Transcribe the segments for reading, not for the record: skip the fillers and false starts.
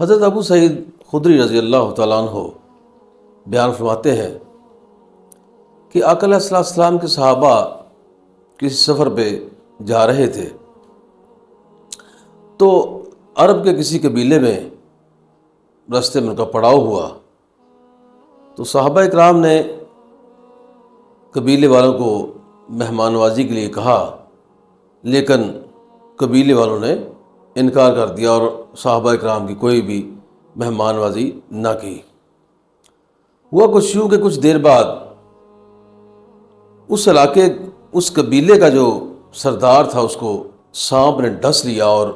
حضرت ابو سعید خدری رضی اللہ تعالیٰ عنہ بیان فرماتے ہیں کہ آقا علیہ السلام کے صحابہ کسی سفر پہ جا رہے تھے تو عرب کے کسی قبیلے میں راستے میں ان کا پڑاؤ ہوا، تو صحابہ اکرام نے قبیلے والوں کو مہمان نوازی کے لیے کہا، لیکن قبیلے والوں نے انکار کر دیا اور صحابہ اکرام کی کوئی بھی مہمان نوازی نہ کی۔ ہوا کچھ یوں کہ کچھ دیر بعد اس علاقے اس قبیلے کا جو سردار تھا اس کو سانپ نے ڈس لیا اور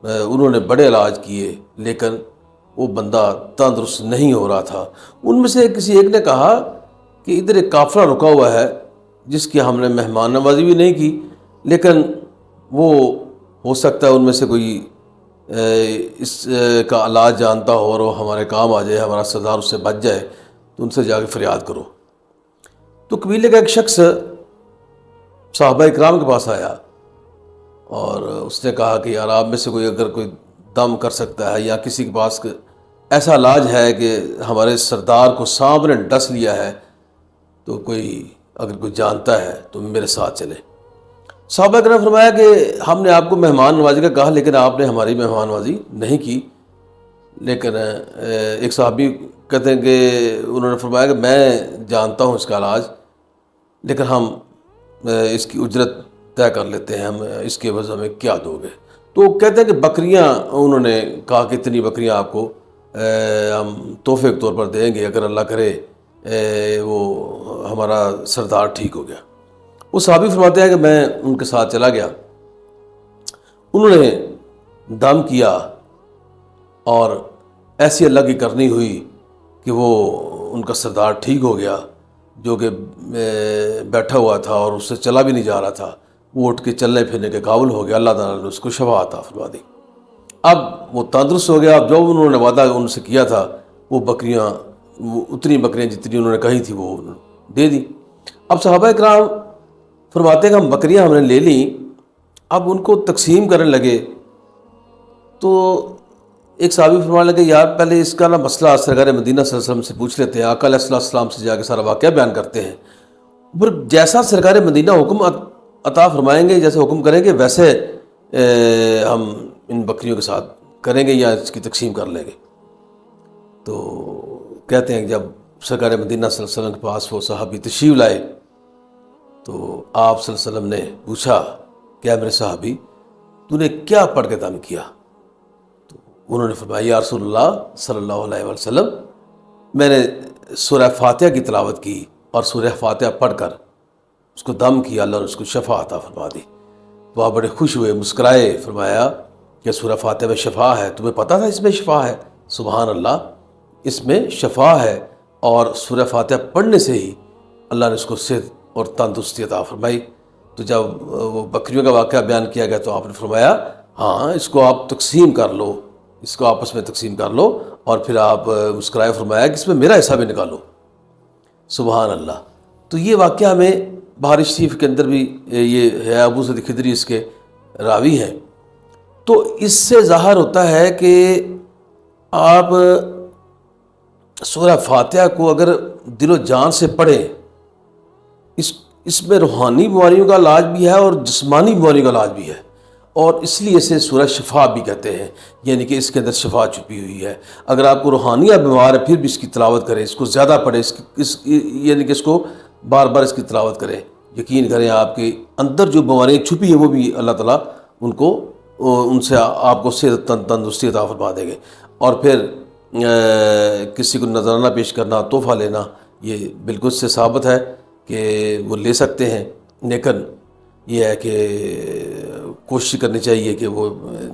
انہوں نے بڑے علاج کیے، لیکن وہ بندہ تندرست نہیں ہو رہا تھا۔ ان میں سے کسی ایک نے کہا کہ ادھر ایک قافلہ رکا ہوا ہے جس کی ہم نے مہمان نوازی بھی نہیں کی، لیکن وہ ہو سکتا ہے ان میں سے کوئی اس کا علاج جانتا ہو اور وہ ہمارے کام آ جائے، ہمارا سردار اس سے بچ جائے، تو ان سے جا کے فریاد کرو۔ تو قبیلے کا ایک شخص صحابہ اکرام کے پاس آیا اور اس نے کہا کہ یار آپ میں سے کوئی اگر کوئی دم کر سکتا ہے یا کسی کے پاس ایسا علاج ہے کہ ہمارے سردار کو سانپ نے ڈس لیا ہے، تو اگر کوئی جانتا ہے تو میرے ساتھ چلے۔ صحابہ کرام نے فرمایا کہ ہم نے آپ کو مہمان نوازی کا کہا لیکن آپ نے ہماری مہمان نوازی نہیں کی۔ لیکن ایک صحابی کہتے ہیں کہ انہوں نے فرمایا کہ میں جانتا ہوں اس کا علاج، لیکن ہم اس کی اجرت طے کر لیتے ہیں، ہم اس کے عوض ہمیں کیا دو گے؟ تو کہتے ہیں کہ بکریاں، انہوں نے کہا کہ اتنی بکریاں آپ کو ہم تحفے کے طور پر دیں گے اگر اللہ کرے وہ ہمارا سردار ٹھیک ہو گیا۔ وہ صحابی فرماتے ہیں کہ میں ان کے ساتھ چلا گیا، انہوں نے دم کیا اور ایسی اللہ کی کرنی ہوئی کہ وہ ان کا سردار ٹھیک ہو گیا، جو کہ بیٹھا ہوا تھا اور اس سے چلا بھی نہیں جا رہا تھا، وہ اٹھ کے چلنے پھرنے کے قابل ہو گیا۔ اللہ تعالیٰ نے اس کو شفا عطا فرما دی، اب وہ تندرست ہو گیا۔ اب جو انہوں نے وعدہ ان سے کیا تھا وہ بکریاں، وہ اتنی بکریاں جتنی انہوں نے کہی تھی وہ دے دی۔ اب صحابہ اکرام فرماتے ہیں کہ ہم بکریاں ہم نے لے لیں، اب ان کو تقسیم کرنے لگے تو ایک صحابی فرمانے لگے یار پہلے اس کا مسئلہ سرکار مدینہ صلی اللہ علیہ وسلم سے پوچھ لیتے ہیں، آقا علیہ السلام سے جا کے سارا واقعہ بیان کرتے ہیں، پھر جیسا سرکار مدینہ حکم عطا فرمائیں گے، جیسے حکم کریں گے ویسے ہم ان بکریوں کے ساتھ کریں گے یا اس کی تقسیم کر لیں گے۔ تو کہتے ہیں کہ جب سرکار مدینہ صلی اللہ علیہ وسلم کے پاس وہ صحابی تشریف لائے تو آپ صلی اللہ علیہ وسلم نے پوچھا کہ اے میرے صحابی تو نے کیا پڑھ کے دم کیا؟ تو انہوں نے فرمایا یا رسول اللہ صلی اللہ علیہ وسلم میں نے سورہ فاتحہ کی تلاوت کی اور سورہ فاتحہ پڑھ کر اس کو دم کیا، اللہ نے اس کو شفا عطا فرما دی۔ تو آپ بڑے خوش ہوئے، مسکرائے، فرمایا کہ سورہ فاتحہ میں شفا ہے، تمہیں پتہ تھا اس میں شفا ہے؟ سبحان اللہ، اس میں شفا ہے، اور سورہ فاتحہ پڑھنے سے ہی اللہ نے اس کو صحت اور تندرستی عطا فرمائی۔ تو جب وہ بکریوں کا واقعہ بیان کیا گیا تو آپ نے فرمایا ہاں اس کو آپ تقسیم کر لو، اس کو آپس میں تقسیم کر لو، اور پھر آپ مسکرائے، فرمایا کہ اس میں میرا حصہ بھی نکالو۔ سبحان اللہ۔ تو یہ واقعہ ہمیں بخاری شریف کے اندر بھی یہ ہے، ابو سعید خدری اس کے راوی ہیں۔ تو اس سے ظاہر ہوتا ہے کہ آپ سورہ فاتحہ کو اگر دل و جان سے پڑھیں، اس میں روحانی بیماریوں کا علاج بھی ہے اور جسمانی بیماریوں کا علاج بھی ہے، اور اس لیے اسے سورہ شفا بھی کہتے ہیں، یعنی کہ اس کے اندر شفا چھپی ہوئی ہے۔ اگر آپ کو روحانیہ بیمار ہے پھر بھی اس کی تلاوت کریں، اس کو زیادہ پڑھیں، یعنی کہ اس کو بار بار اس کی تلاوت کریں، یقین کریں آپ کے اندر جو بیماریاں چھپی ہیں وہ بھی اللہ تعالیٰ ان سے آپ کو صحت تندرستی عطا فرما دیں گے۔ اور پھر کسی کو نذرانہ پیش کرنا، تحفہ لینا، یہ بالکل سے ثابت ہے کہ وہ لے سکتے ہیں، لیکن یہ ہے کہ کوشش کرنی چاہیے کہ وہ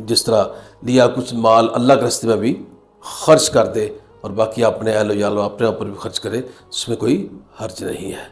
جس طرح لیا کچھ مال اللہ کے راستے میں بھی خرچ کر دے، اور باقی اپنے اہل و عیال اپنے اوپر بھی خرچ کرے، اس میں کوئی حرج نہیں ہے۔